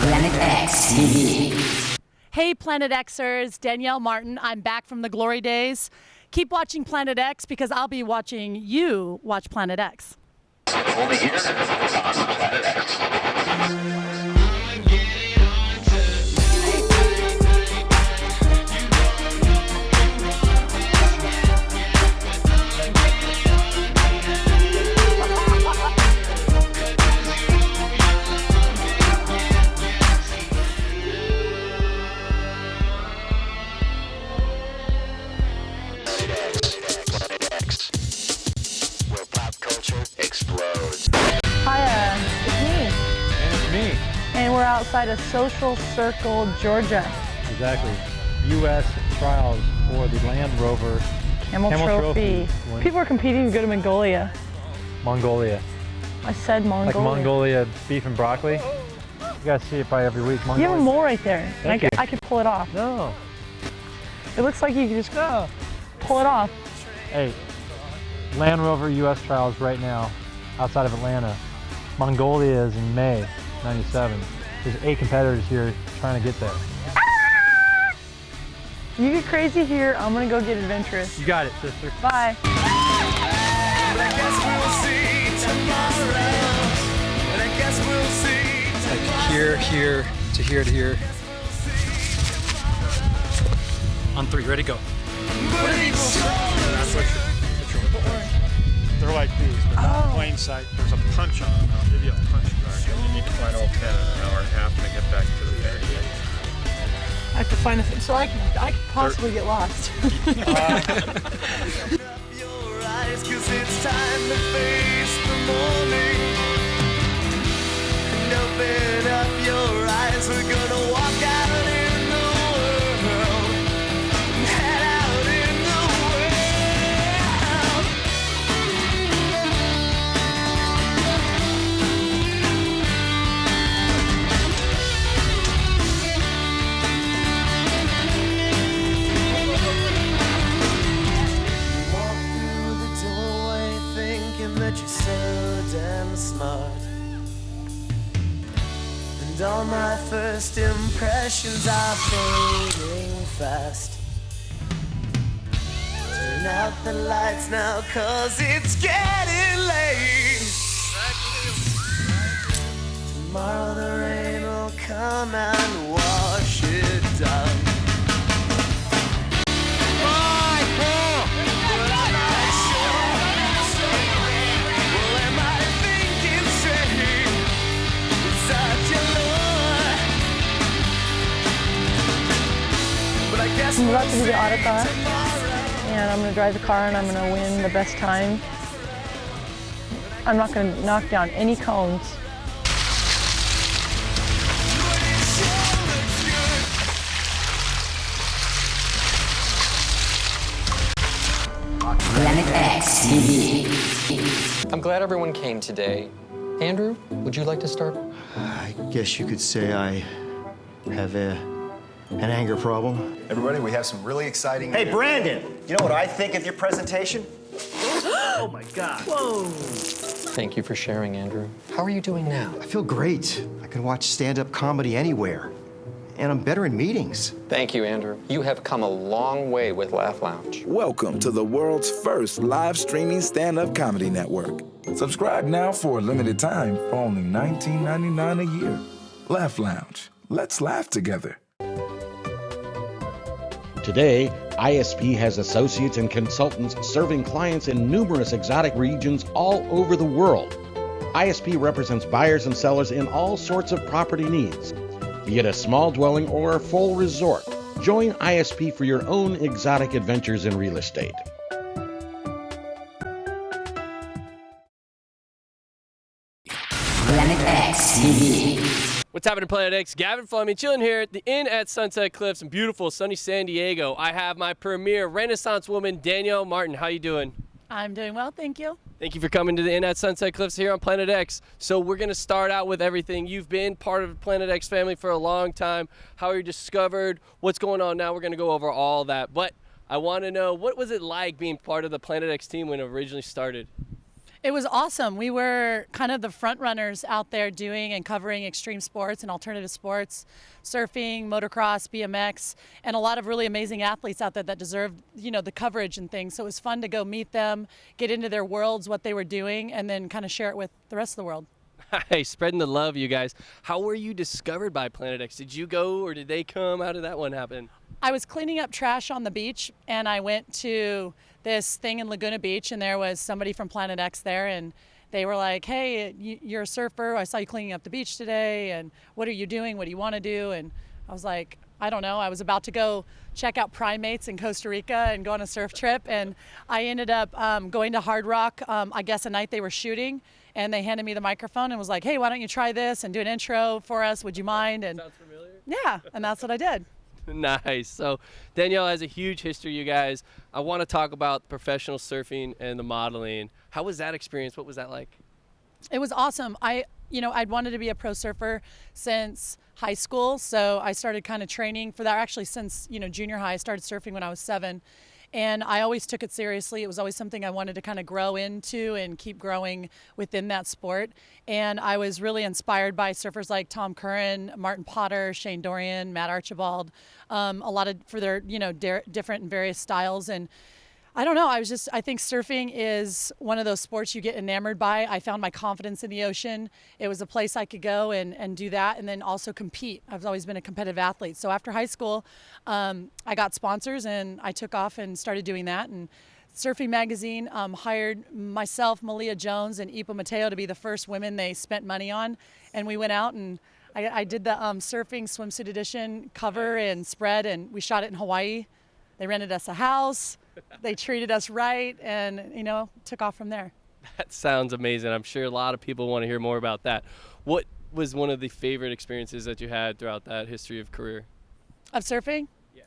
Planet X TV. Hey, Planet Xers, Danielle Martin. I'm back from the glory days. Keep watching Planet X because I'll be watching you watch Planet X. Only here on Planet X. Hiya, it's me. And it's me. And we're outside of Social Circle, Georgia. Exactly. U.S. trials for the Land Rover Camel Trophy. People are competing to go to Mongolia. Mongolia. I said Mongolia. Like Mongolia beef and broccoli. You guys see it probably every week. You have a mole right there. Thank you. I could pull it off. No. It looks like you can just pull it off. Hey, Land Rover U.S. trials right now outside of Atlanta. Mongolia is in May '97. There's 8 competitors here trying to get there. You get crazy here, I'm gonna go get adventurous. You got it, sister. Bye. Like here, here, to here, to here. On 3, ready, go. They're like these, but in plain sight. There's a punch on them. I'll give you a punch card. You need to find all 10 in an hour and a half to get back to the bag. I have to find a thing, so I could possibly get lost. And all my first impressions are fading fast. Turn out the lights now, 'cause it's getting late. Tomorrow the rain will come and wash it down. I'm about to do the autocar, and I'm going to drive the car, and I'm going to win the best time. I'm not going to knock down any cones. Planet X TV. I'm glad everyone came today. Andrew, would you like to start? I guess you could say I have an anger problem. Everybody, we have some really exciting... Hey, Brandon, you know what I think of your presentation? Oh, my God. Whoa. Thank you for sharing, Andrew. How are you doing now? I feel great. I can watch stand-up comedy anywhere. And I'm better in meetings. Thank you, Andrew. You have come a long way with Laugh Lounge. Welcome to the world's first live streaming stand-up comedy network. Subscribe now for a limited time for only $19.99 a year. Laugh Lounge. Let's laugh together. Today, ISP has associates and consultants serving clients in numerous exotic regions all over the world. ISP represents buyers and sellers in all sorts of property needs, be it a small dwelling or a full resort. Join ISP for your own exotic adventures in real estate. Planet X TV. What's happening, Planet X? Gavin Fleming, chilling here at the Inn at Sunset Cliffs in beautiful sunny San Diego. I have my premier Renaissance woman, Danielle Martin. How you doing? I'm doing well, thank you. Thank you for coming to the Inn at Sunset Cliffs here on Planet X. So we're going to start out with everything. You've been part of the Planet X family for a long time. How you discovered, what's going on now. We're going to go over all that. But I want to know, what was it like being part of the Planet X team when it originally started? It was awesome. We were kind of the front runners out there doing and covering extreme sports and alternative sports, surfing, motocross, BMX, and a lot of really amazing athletes out there that deserved, the coverage and things. So it was fun to go meet them, get into their worlds, what they were doing, and then kind of share it with the rest of the world. Hey, spreading the love, you guys. How were you discovered by Planet X? Did you go or did they come? How did that one happen? I was cleaning up trash on the beach, and I went to this thing in Laguna Beach, and there was somebody from Planet X there, and they were like, hey, you're a surfer. I saw you cleaning up the beach today, and what are you doing? What do you want to do? And I was like, I don't know. I was about to go check out primates in Costa Rica and go on a surf trip, and I ended up going to Hard Rock, I guess a night they were shooting, and they handed me the microphone and was like, hey, why don't you try this and do an intro for us? Would you mind? And sounds familiar. Yeah, and that's what I did. Nice. So Danielle has a huge history, you guys. I want to talk about professional surfing and the modeling. How was that experience? What was that like? It was awesome. I'd wanted to be a pro surfer since high school, so I started kind of training for that actually since, junior high. I started surfing when I was 7. And I always took it seriously. It was always something I wanted to kind of grow into and keep growing within that sport. And I was really inspired by surfers like Tom Curran, Martin Potter, Shane Dorian, Matt Archibald, a lot of for their, different and various styles. And I don't know. I think surfing is one of those sports you get enamored by. I found my confidence in the ocean. It was a place I could go and do that and then also compete. I've always been a competitive athlete. So after high school, I got sponsors and I took off and started doing that. And Surfing Magazine hired myself, Malia Jones, and Ipa Mateo to be the first women they spent money on. And we went out and I did the surfing swimsuit edition cover and spread, and we shot it in Hawaii. They rented us a house. They treated us right and, took off from there. That sounds amazing. I'm sure a lot of people want to hear more about that. What was one of the favorite experiences that you had throughout that history of career? Of surfing? Yeah.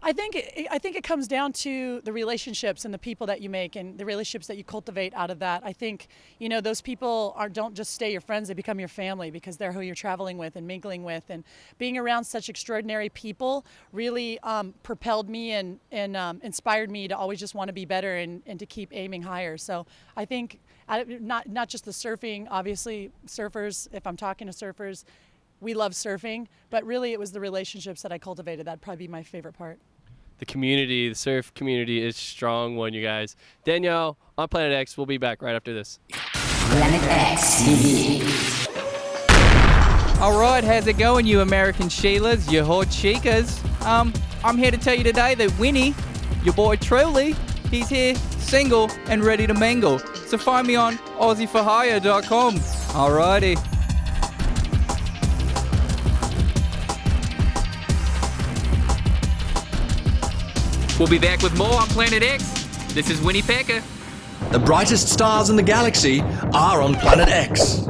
I think it comes down to the relationships and the people that you make and the relationships that you cultivate out of that. I think, those people don't just stay your friends, they become your family because they're who you're traveling with and mingling with. And being around such extraordinary people really propelled me and inspired me to always just want to be better and to keep aiming higher. So I think not just the surfing, obviously surfers, if I'm talking to surfers, we love surfing, but really it was the relationships that I cultivated. That'd probably be my favorite part. The community, the surf community is a strong one, you guys. Danielle, on Planet X, we'll be back right after this. Planet X TV. All right, how's it going, you American Sheilas, you hot chicas? I'm here to tell you today that Winnie, your boy truly, he's here, single and ready to mingle. So find me on AussieForHire.com. Alrighty. We'll be back with more on Planet X. This is Winnie Packer. The brightest stars in the galaxy are on Planet X.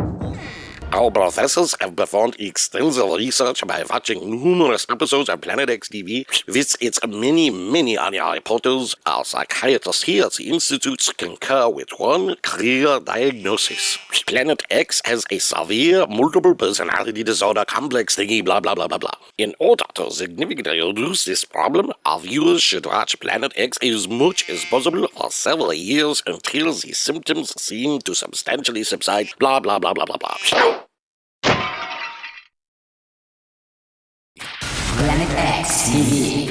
Our professors have performed extensive research by watching numerous episodes of Planet X TV with its many audio reporters. Our psychiatrists here at the Institute concur with one clear diagnosis. Planet X has a severe multiple personality disorder complex thingy blah blah blah blah blah. In order to significantly reduce this problem, our viewers should watch Planet X as much as possible for several years until the symptoms seem to substantially subside blah blah blah blah blah blah. Planet X TV.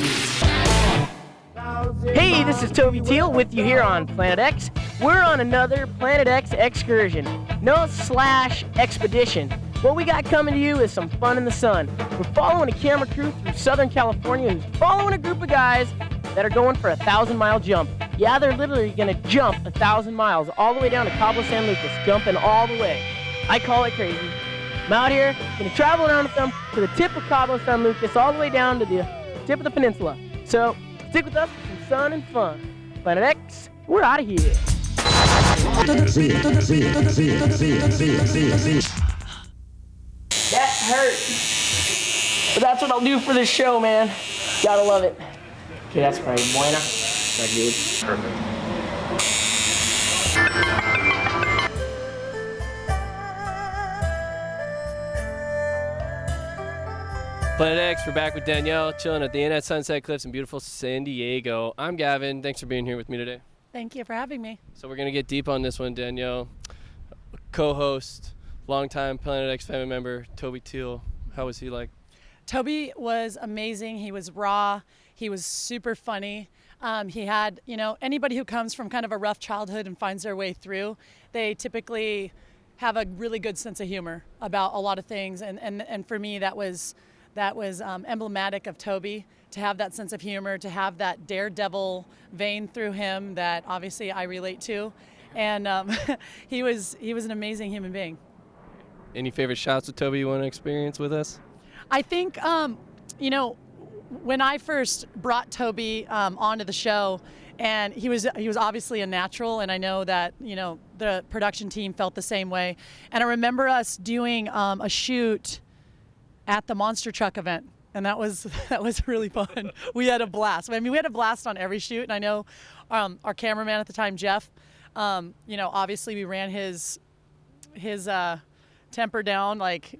Hey, this is Toby Teal with you here on Planet X. We're on another Planet X excursion. No/expedition. What we got coming to you is some fun in the sun. We're following a camera crew through Southern California who's following a group of guys that are going for a 1,000-mile jump. Yeah, they're literally gonna jump 1,000 miles all the way down to Cabo San Lucas, jumping all the way. I call it crazy. I'm out here, gonna travel around with them to the tip of Cabo San Lucas, all the way down to the tip of the peninsula. So, stick with us for some sun and fun. Planet X, we're out of here. That hurt. But that's what I'll do for this show, man. Gotta love it. Okay, that's probably buena. That's good. Perfect. Planet X, we're back with Danielle, chilling at the Inn at Sunset Cliffs in beautiful San Diego. I'm Gavin. Thanks for being here with me today. Thank you for having me. So we're going to get deep on this one, Danielle. Co-host, longtime Planet X family member, Toby Teal. How was he like? Toby was amazing. He was raw. He was super funny. He had, anybody who comes from kind of a rough childhood and finds their way through, they typically have a really good sense of humor about a lot of things. And for me, that was emblematic of Toby, to have that sense of humor, to have that daredevil vein through him that obviously I relate to. And he was an amazing human being. Any favorite shots with Toby you want to experience with us? I think, when I first brought Toby onto the show, and he was obviously a natural, and I know that the production team felt the same way. And I remember us doing a shoot at the Monster Truck event, and that was really fun. We had a blast. I mean, we had a blast on every shoot, and I know our cameraman at the time, Jeff. Obviously we ran his temper down, like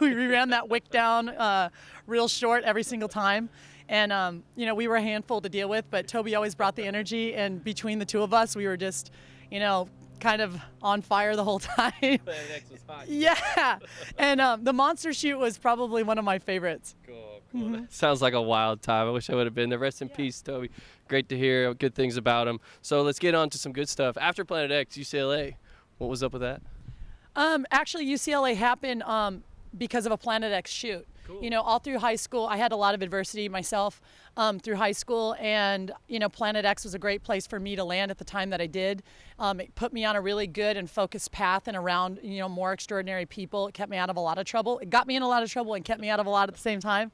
we ran that wick down real short every single time. And, we were a handful to deal with, but Toby always brought the energy, and between the two of us, we were just, kind of on fire the whole time. Was hot. Yeah. And the monster shoot was probably one of my favorites. Cool. Mm-hmm. Sounds like a wild time. I wish I would have been there. Rest in peace, Toby. Great to hear good things about him. So let's get on to some good stuff. After Planet X, UCLA, what was up with that? Actually, UCLA happened because of a Planet X shoot. Cool. All through high school, I had a lot of adversity myself through high school, and Planet X was a great place for me to land at the time that I did. It put me on a really good and focused path and around more extraordinary people. It kept me out of a lot of trouble. It got me in a lot of trouble and kept me out of a lot at the same time.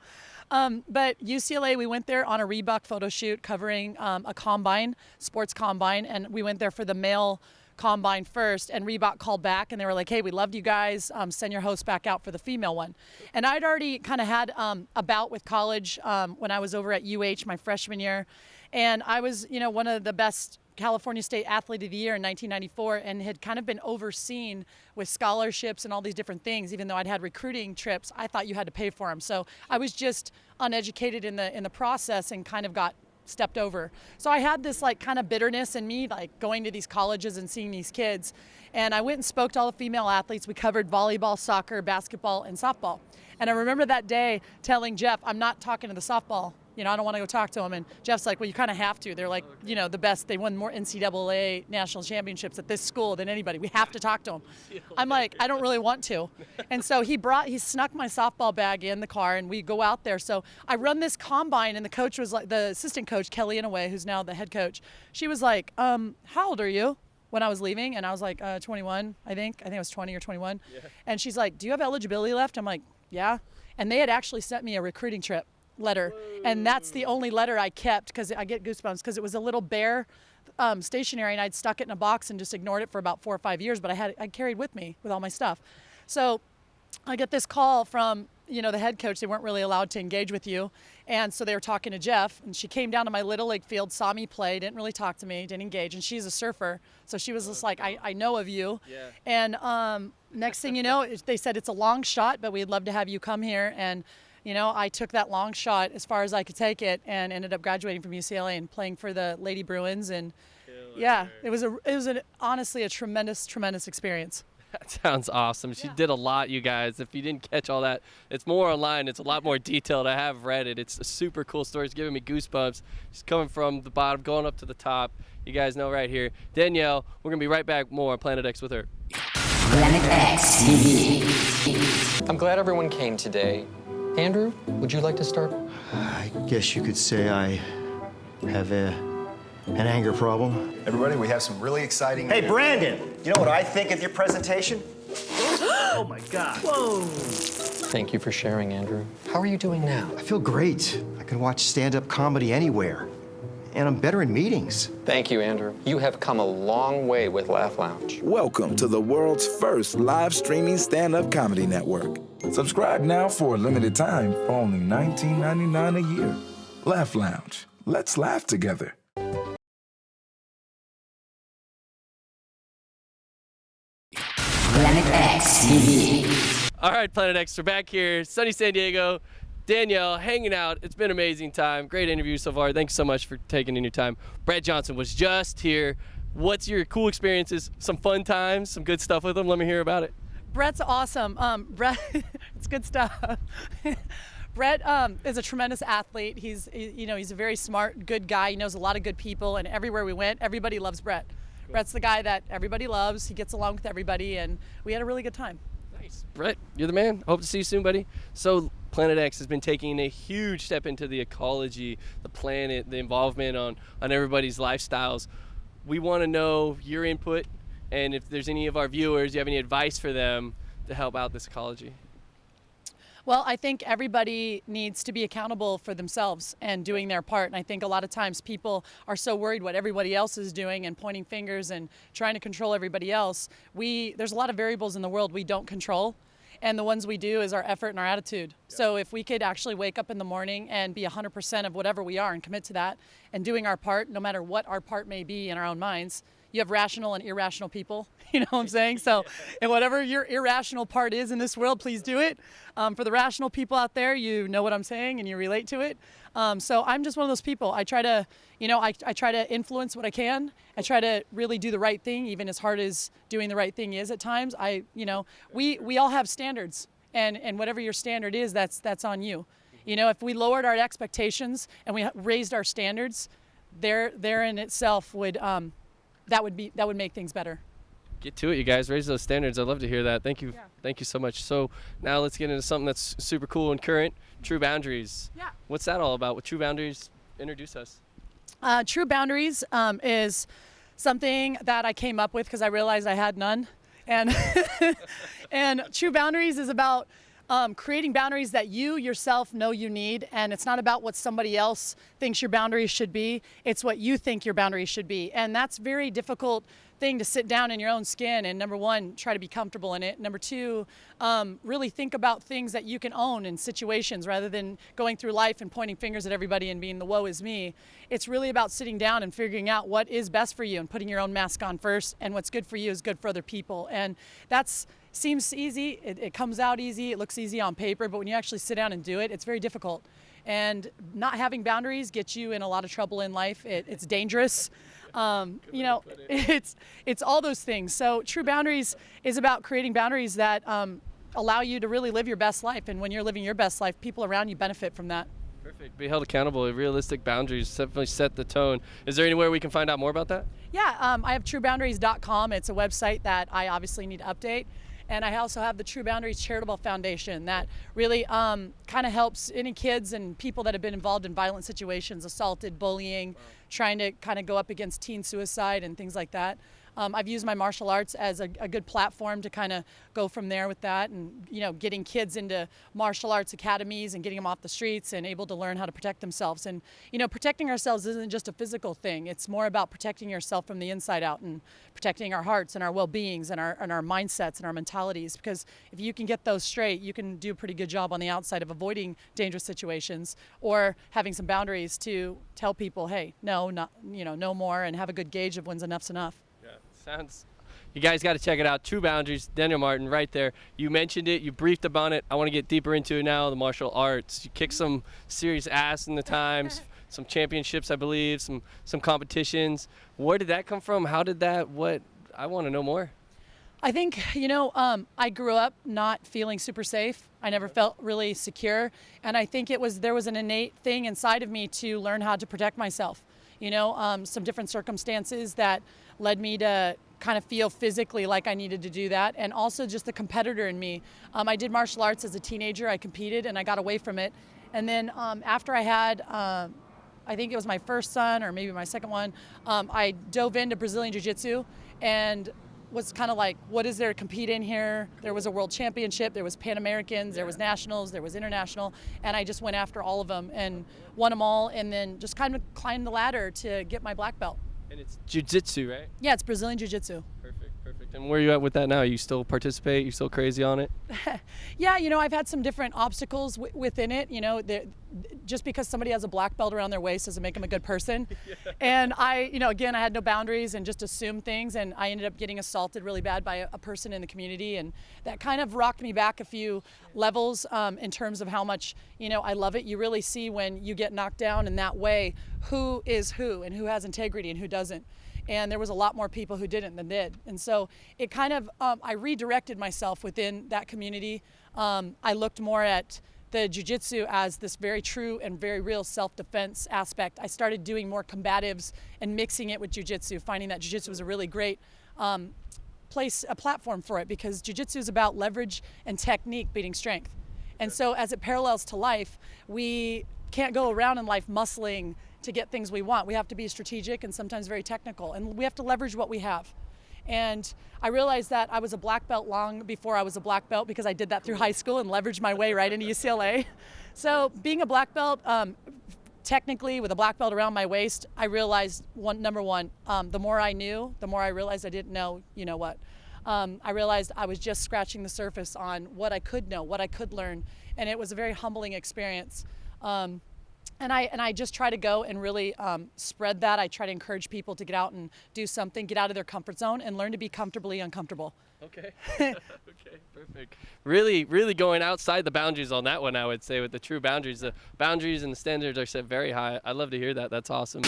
But UCLA, we went there on a Reebok photo shoot covering a combine, sports combine, and we went there for the male combine first, and Reebok called back and they were like, hey, we loved you guys, send your host back out for the female one. And I'd already kind of had a bout with college when I was over at UH my freshman year, and I was one of the best California State Athlete of the Year in 1994, and had kind of been overseen with scholarships and all these different things. Even though I'd had recruiting trips, I thought you had to pay for them, so I was just uneducated in the process and kind of got stepped over. So I had this like kind of bitterness in me, like going to these colleges and seeing these kids. And I went and spoke to all the female athletes. We covered volleyball, soccer, basketball, and softball. And I remember that day telling Jeff, I'm not talking to the softball. I don't want to go talk to them. And Jeff's like, well, you kind of have to. They're like, the best. They won more NCAA national championships at this school than anybody. We have to talk to them. I'm like, I don't really want to. And so he snuck my softball bag in the car, and we go out there. So I run this combine, and the coach was like, the assistant coach, Kelly Inouye, who's now the head coach. She was like, how old are you? When I was leaving, and I was like 21, I think I was 20 or 21. Yeah. And she's like, do you have eligibility left? I'm like, yeah. And they had actually sent me a recruiting trip letter. Whoa. And that's the only letter I kept, because I get goosebumps, because it was a little bare stationery, and I'd stuck it in a box and just ignored it for about 4 or 5 years, but I carried with me with all my stuff. So I get this call from the head coach. They weren't really allowed to engage with you, and so they were talking to Jeff, and she came down to my Little League field, saw me play, didn't really talk to me, didn't engage, and she's a surfer, so she was just like, I know of you. Yeah. And next thing you know, they said it's a long shot, but we'd love to have you come here. And I took that long shot as far as I could take it, and ended up graduating from UCLA and playing for the Lady Bruins. And yeah, it was honestly a tremendous experience. That sounds awesome. She did a lot, you guys. If you didn't catch all that, it's more online. It's a lot more detailed. I have read it. It's a super cool story. It's giving me goosebumps. Just coming from the bottom, going up to the top. You guys know right here. Danielle, we're going to be right back more on Planet X with her. Planet X TV. I'm glad everyone came today. Andrew, would you like to start? I guess you could say I have an anger problem. Everybody, we have some really exciting... Hey, Brandon, you know what I think of your presentation? Oh my God. Whoa. Thank you for sharing, Andrew. How are you doing now? I feel great. I can watch stand-up comedy anywhere. And I'm better in meetings. Thank you, Andrew. You have come a long way with Laugh Lounge. Welcome to the world's first live streaming stand-up comedy network. Subscribe now for a limited time for only $19.99 a year. Laugh Lounge. Let's laugh together. Planet X TV. All right, Planet X, we're back here. Sunny San Diego. Danielle, hanging out. It's been an amazing time. Great interview so far. Thanks so much for taking in your time. Brett Johnson was just here. What's your cool experiences? Some fun times, some good stuff with him? Let me hear about it. Brett's awesome. Brett, it's good stuff. Brett is a tremendous athlete. He's a very smart, good guy. He knows a lot of good people, and everywhere we went, everybody loves Brett. Cool. Brett's the guy that everybody loves. He gets along with everybody, and we had a really good time. Nice. Brett, you're the man. Hope to see you soon, buddy. So Planet X has been taking a huge step into the ecology, the planet, the involvement on everybody's lifestyles. We want to know your input, and if there's any of our viewers, you have any advice for them to help out this ecology. Well, I think everybody needs to be accountable for themselves and doing their part. And I think a lot of times people are so worried what everybody else is doing and pointing fingers and trying to control everybody else. There's a lot of variables in the world we don't control. And the ones we do is our effort and our attitude. Yeah. So if we could actually wake up in the morning and be 100% of whatever we are and commit to that and doing our part, no matter what our part may be in our own minds. You have rational and irrational people, you know what I'm saying? So, and whatever your irrational part is in this world, please do it. For the rational people out there, you know what I'm saying and you relate to it. So I'm just one of those people. I try to, I try to influence what I can. I try to really do the right thing, even as hard as doing the right thing is at times. We all have standards, and whatever your standard is, that's on you. If we lowered our expectations and we raised our standards, there in itself would. That would make things better. Get to it, you guys. Raise those standards. I'd love to hear that. Thank you. Yeah. Thank you so much. So now let's get into something that's super cool and current. True Boundaries. Yeah. What's that all about? What True Boundaries? Introduce us. True Boundaries is something that I came up with because I realized I had none. And and True Boundaries is about creating boundaries that you yourself know you need, and it's not about what somebody else thinks your boundaries should be. It's what you think your boundaries should be, and that's a very difficult thing to sit down in your own skin and, number one, try to be comfortable in it. Number two, really think about things that you can own in situations rather than going through life and pointing fingers at everybody and being the woe is me. It's really about sitting down and figuring out what is best for you and putting your own mask on first, and what's good for you is good for other people. And that's seems easy, it comes out easy, it looks easy on paper, but when you actually sit down and do it, it's very difficult. And not having boundaries gets you in a lot of trouble in life. It's dangerous. It's all those things. So True Boundaries is about creating boundaries that allow you to really live your best life. And when you're living your best life, people around you benefit from that. Perfect. Be held accountable. Realistic boundaries definitely set the tone. Is there anywhere we can find out more about that? Yeah, I have trueboundaries.com. It's a website that I obviously need to update. And I also have the True Boundaries Charitable Foundation that really kind of helps any kids and people that have been involved in violent situations, assaulted, bullying, trying to kind of go up against teen suicide and things like that. I've used my martial arts as a good platform to kind of go from there with that, and getting kids into martial arts academies and getting them off the streets and able to learn how to protect themselves. And protecting ourselves isn't just a physical thing. It's more about protecting yourself from the inside out and protecting our hearts and our well-beings and our mindsets and our mentalities. Because if you can get those straight, you can do a pretty good job on the outside of avoiding dangerous situations or having some boundaries to tell people, hey, no more, and have a good gauge of when's enough's enough. You guys got to check it out. True Boundaries, Danielle Martin, right there. You mentioned it. You briefed about it. I want to get deeper into it now. The martial arts. You kicked some serious ass in the times. Some championships, I believe. Some competitions. Where did that come from? How did that? What? I want to know more. I think I grew up not feeling super safe. I never felt really secure, and I think there was an innate thing inside of me to learn how to protect myself. Some different circumstances that led me to kind of feel physically like I needed to do that, and also just the competitor in me. I did martial arts as a teenager. I competed and I got away from it, and then after I had I think it was my first son or maybe my second one, I dove into Brazilian Jiu-Jitsu and was kind of like, what is there to compete in here? There was a world championship, there was Pan Americans, there was nationals, there was international, and I just went after all of them and won them all, and then just kind of climbed the ladder to get my black belt. And it's Jiu-Jitsu, right? Yeah, it's Brazilian Jiu-Jitsu. Perfect. Perfect. And where are you at with that now? You still participate? You still crazy on it? Yeah, you know, I've had some different obstacles within it. You know, just because somebody has a black belt around their waist doesn't make them a good person. Yeah. And again, I had no boundaries and just assumed things, and I ended up getting assaulted really bad by a person in the community, and that kind of rocked me back a few levels in terms of how much, I love it. You really see when you get knocked down in that way, who is who and who has integrity and who doesn't. And there was a lot more people who didn't than did. And so it kind of, I redirected myself within that community. I looked more at the jiu-jitsu as this very true and very real self-defense aspect. I started doing more combatives and mixing it with jiu-jitsu, finding that jiu-jitsu was a really great a platform for it, because jiu-jitsu is about leverage and technique beating strength. And so as it parallels to life, we can't go around in life muscling to get things we want. We have to be strategic and sometimes very technical, and we have to leverage what we have. And I realized that I was a black belt long before I was a black belt, because I did that through high school and leveraged my way right into UCLA. So being a black belt, technically with a black belt around my waist, I realized number one, the more I knew, the more I realized I didn't know, I realized I was just scratching the surface on what I could know, what I could learn. And it was a very humbling experience. And I just try to go and really spread that. I try to encourage people to get out and do something, get out of their comfort zone, and learn to be comfortably uncomfortable. Okay. Okay, perfect. Really, really going outside the boundaries on that one, I would say, with the true boundaries. The boundaries and the standards are set very high. I love to hear that. That's awesome.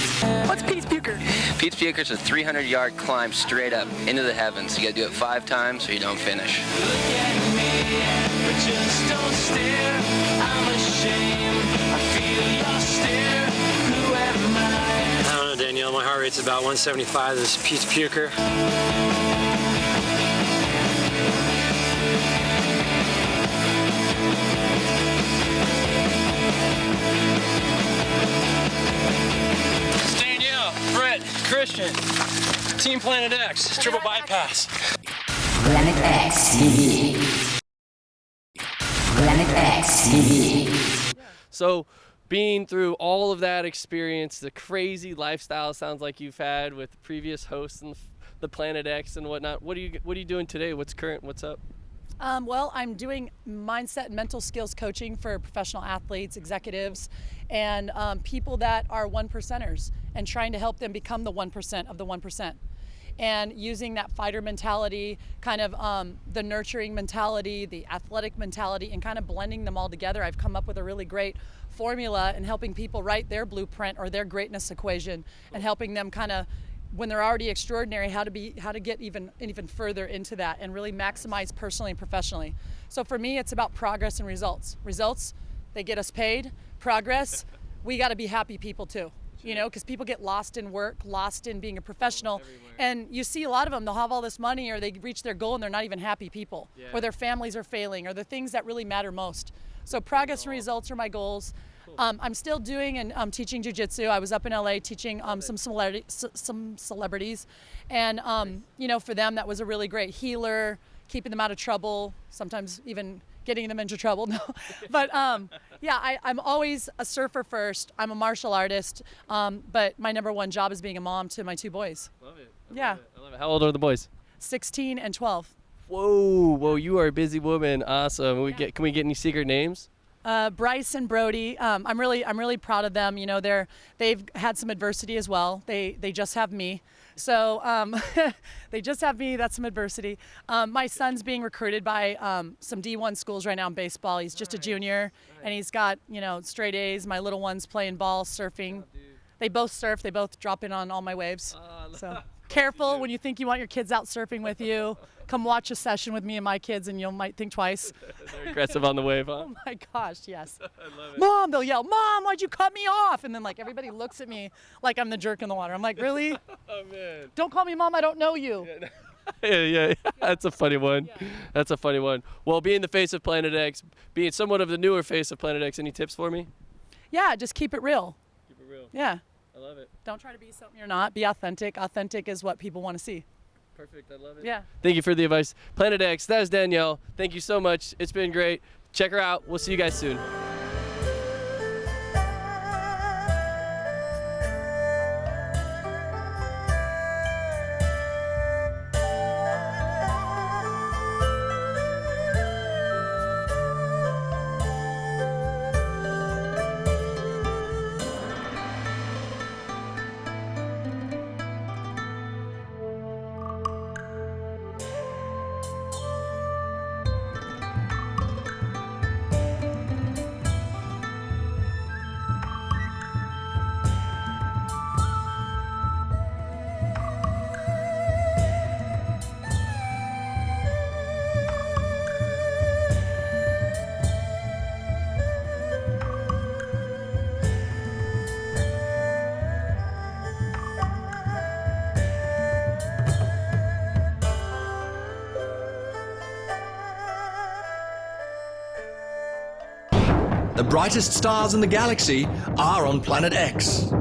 What's Pete's Puker? Pete's Puker is a 300-yard climb straight up into the heavens. You got to do it 5 times or you don't finish. Look at me, but just don't stare. I'm ashamed. I feel your stare. Who am I? I don't know, Danielle. My heart rate's about 175. This is Pete's Puker. Danielle, Brett, Christian, Team Planet X, triple bypass. Planet X TV. Planet X TV. So, being through all of that experience, the crazy lifestyle sounds like you've had with the previous hosts and the Planet X and whatnot. What are you doing today? What's current? What's up? Well, I'm doing mindset and mental skills coaching for professional athletes, executives, and people that are 1%ers, and trying to help them become the 1% of the 1%. And using that fighter mentality, kind of the nurturing mentality, the athletic mentality, and kind of blending them all together. I've come up with a really great formula in helping people write their blueprint or their greatness equation, and helping them kind of, when they're already extraordinary, how to get even further into that and really maximize personally and professionally. So for me, it's about progress and results. Results, they get us paid. Progress, we got to be happy people too. Because people get lost in work, lost in being a professional. And you see a lot of them, they'll have all this money, or they reach their goal and they're not even happy people, or their families are failing, or the things that really matter most. So progress and results are my goals. I'm still doing and teaching jiu-jitsu. I was up in LA teaching some celebrities. And, for them, that was a really great healer, keeping them out of trouble, sometimes even getting them into trouble. No. But I'm always a surfer first. I'm a martial artist, but my number one job is being a mom to my 2 boys. Love it. I love it. How old are the boys? 16 and 12. Whoa, you are a busy woman. Awesome. Can we get any secret names? Bryce and Brody, I'm really proud of them. They've had some adversity as well. They just have me. So they just have me. That's some adversity. My son's being recruited by some D1 schools right now in baseball. He's just a junior, and he's got straight A's. My little one's playing ball, surfing. They both surf. They both drop in on all my waves. So careful when you think you want your kids out surfing with you. Come watch a session with me and my kids, and you might think twice. They're aggressive on the wave, huh? Oh my gosh, yes. I love it. Mom, they'll yell, Mom, why'd you cut me off? And then everybody looks at me like I'm the jerk in the water. I'm like, really? Oh man. Don't call me Mom, I don't know you. Yeah. That's a funny one. Yeah. That's a funny one. Well, being the face of Planet X, being somewhat of the newer face of Planet X, any tips for me? Yeah, just keep it real. Keep it real. Yeah. I love it. Don't try to be something you're not. Be authentic. Authentic is what people want to see. Perfect. I love it. Yeah. Thank you for the advice. Planet X, that is Danielle. Thank you so much. It's been great. Check her out. We'll see you guys soon. The brightest stars in the galaxy are on Planet X.